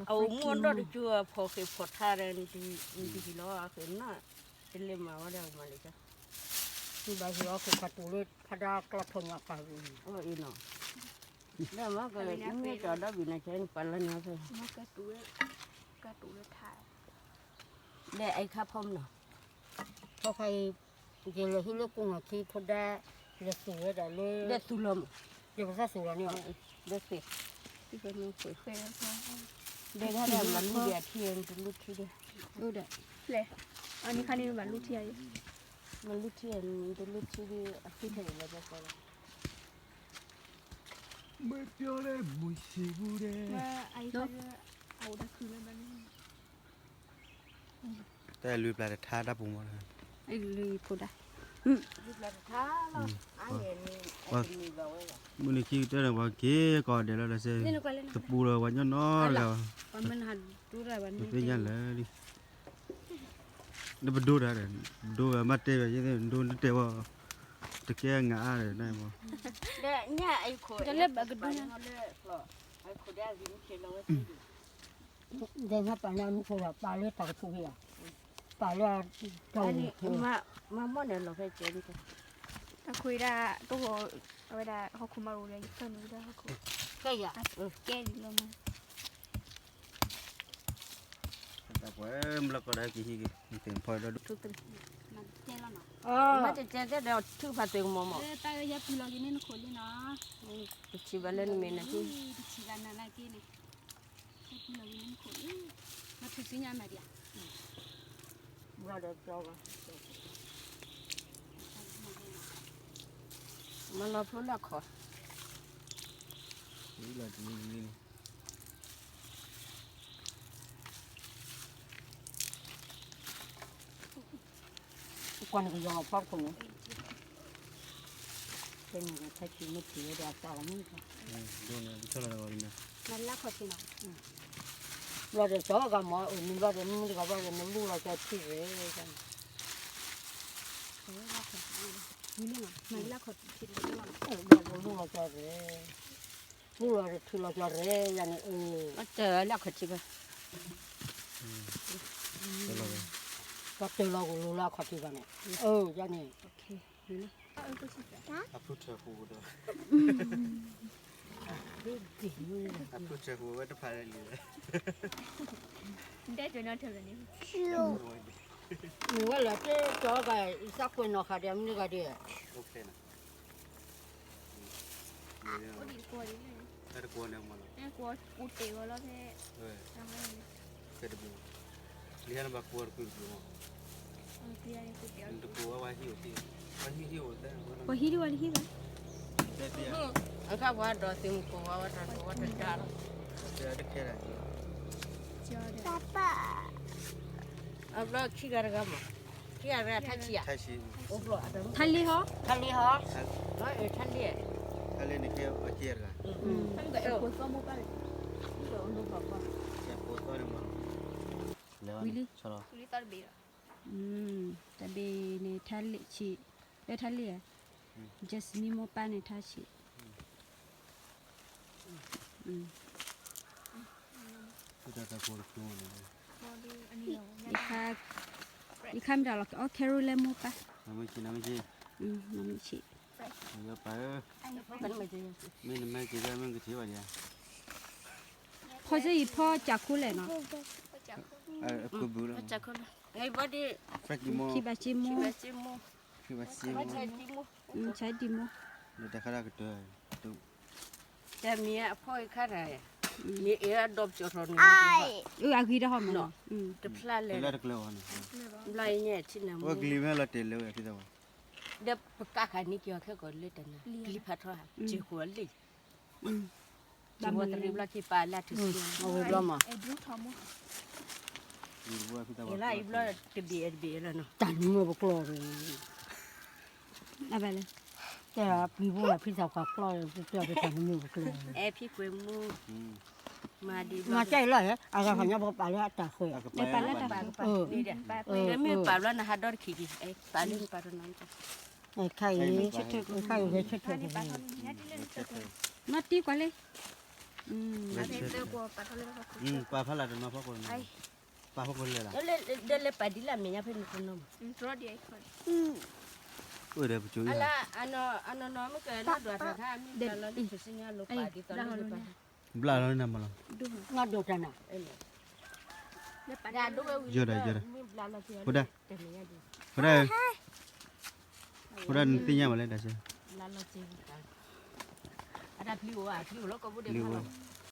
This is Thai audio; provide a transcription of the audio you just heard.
au mundo de chua porque potare di lo a che na le ma wada malika ni ba yo ko katule pada kla thonya ka o ino da ma ka le ni ta da bi na chen palan na fe ma ka tu le thai le ai kha phom no พอใครเจอเลยที่ลูกกุ้งอ่ะที่เขาได้เลือดสูงเลยเลย de tu lo เดี๋ยวก็สูงแล้วเนี่ย de fe ti ko no fe เฟรพอ de da da man ni ya tien tu lu ti deดูเด็ก เลยอันนี้คันนี้มันลูกเทีย man lu tien tu lu ti de a ti de la ba ko Muy piore, muy segure. ว่าไอ้เขาเอาได้คือมัน แต่ลุยปลาท่าดับผมมา ไอ้ลีพูดได้ di la tha lo ai ni ba we มื้อนี้คิดแต่ว่าเก๋ก่อนเดี๋ยวเราจะตะปูเราวันย้อนน้อแล้ว วันมันหันดูได้วัน มันเป็นยันเลยดิเดี๋ยวไปดูได้ดูมาเตะไปยังไงดูเตะว่าตะเกียงงาเลยได้บ่ de nya ai koจะเล็บแบบกระดุม ai ko da bi ni che lo wa ti เดี๋ยวถ้าปลาเนี่ยมันคงแบบปลาเลือดตากทุกอย่างปลาเลือดเจ้า ani ma mo ne lo fe che ni ถ้าคุยได้ตัวเอาไว้ได้เขาคุมมารู้เลยเพื่อนรู้ได้เขาคุย แค่อย่าง แก้ดีลงมา แต่ว่าเราก็ได้กี่ทีเต็มพอแล้ว tu tu มันเจ๊แล้วเนาะ ma che che de tu fa te mo mo ตายยับพี่ลองกินนี่คนเลยนะ chi ba le ni me na ti ชิกันนั่นกินนี่พี่ลองกินนี่คนมาทุสิญามาเดีย เราเดี๋ยวเจ้า ma lo pho la kho นี่แหละนี่ ควันก็ยอมพักคนนี้เป็นใช้ชีวิตที่เดียวจ้ามันค่ะ ดูนะที่เราเอาเนี่ย นั่นละคนที่น้อง เราเดี๋ยวเจ้าก็มามีเราเดี๋ยวมันก็ว่าเราไม่รู้เราจะที่ไหนกัน นี่นี่นั่นละคนที่น้อง เรารู้เราจะรู้เราที่เราจะอย่างนี้ ma che la kho chi ba ก็เรา ก็เจอเรารู้เราขอที่กันเนี่ยอย่างนี้ อัพพุทธหูเด้อ ดีมือ อัพพุทธหูว่าจะพาอะไรเลย ได้จนนั่นเท่านี้ หนูว่าเราจะเจ้าก็สักคนเนาะค่ะเดี๋ยวมันก็เดี๋ยว โอเคนะ ก็ดีกว่าดีเลย แต่กลัวเนี่ยมัน แม่กลัวอุดเตะแล้วแค่ ท ทำอะไร เกิดบุเลี้ยงบักกลัวคือบุ เตียนี่คือเตีย มันตะกัวว่าหิวที่มันหิวแต่ พอฮิดูอะไรฮิกัน แต่เตี้ย aka wa do sim ko wa ta jar เตี้ยได้แค่ไหน เจ้าเด็ก abla chi gar ga ma chi gar tha chi ya ใช่สิ oblo adam ทันลีฮะ thali ho no e thali e ถ้าเล่นนี่แค่เอาเจียร์กัน ท่านก็เอ็กซ์ก็มุกอะไร do ndu ba ba แค่โพสต์ตัวนึงมันแล้วชะลอ คุยตอนเบียร์ แต่เบเนี่ยทะเลชีทะเลjust มีโมปาเนี่ยท่าชี คือจะตะกัวคือมัน พอดีอันนี้เรา อีข้ามดาวก็แคโรเลโมปา น้ำไม่กินน้ำไม่กิน น้ำชี เยอะไป kan ma je ไม่กินได้มันก็ทิ้งไว้เนี่ย พอจะอีพ่อจากคู่เลยเนาะ คือบุญ cha ko ai ba di แฟกิโม คิบาจิโม ba chi mo คือว่าซี ba cha chi mo ใช้ดิโม เดี๋ยวแต่ข้าก็เจอตัว cha mi a phoi kha ra ni e adopt cho ro ni อากีได้หอมเนาะ de pla le เล่นกลัวนี่ lai nye chi na mo ว่ากลีไม่ละเตะเลยที่ตัว de ka ka ni kyo khe ko le ta na li pha tho chi ho le chi mo tri bla chi pa la tu si เอาไว้รอมา เอ็ดรูทอม มีบัวที่ตัว e la i bla te bi la no จันมือบกลอเลยอะไรเลยแต่พี่บัวพี่สาวก็กลอเลยเจ้าไปจันมือบกลอ e phi kwe mu ma di มาใจเลยอะไรเขาเนี่ยบอกไปแล้วแต่เคย ไปไปแล้ว ni de me pa la na ha dor ki ki e pa le pa ro nan ไอ้ไข่เช็ดไข่เช็ด อันนี้ปลาทอดนี่ที่เล่น มาตีกว่าเลย ada itu gua patah lagi aku pa phala de ma phakon pa phakon le la le padila menya phe no intro dia ikut oi de bu chu ya ala ano no mo ke na do ta tha mi da lo ni sinya lo pa di to lo pa bla lo na ma lo nga do tana da do jo da mi bla lo ti Buda. te menya di Buda ni tinya ma le da se la lo ti ada pli wa pli lo ko bu de Pli ma wa. lo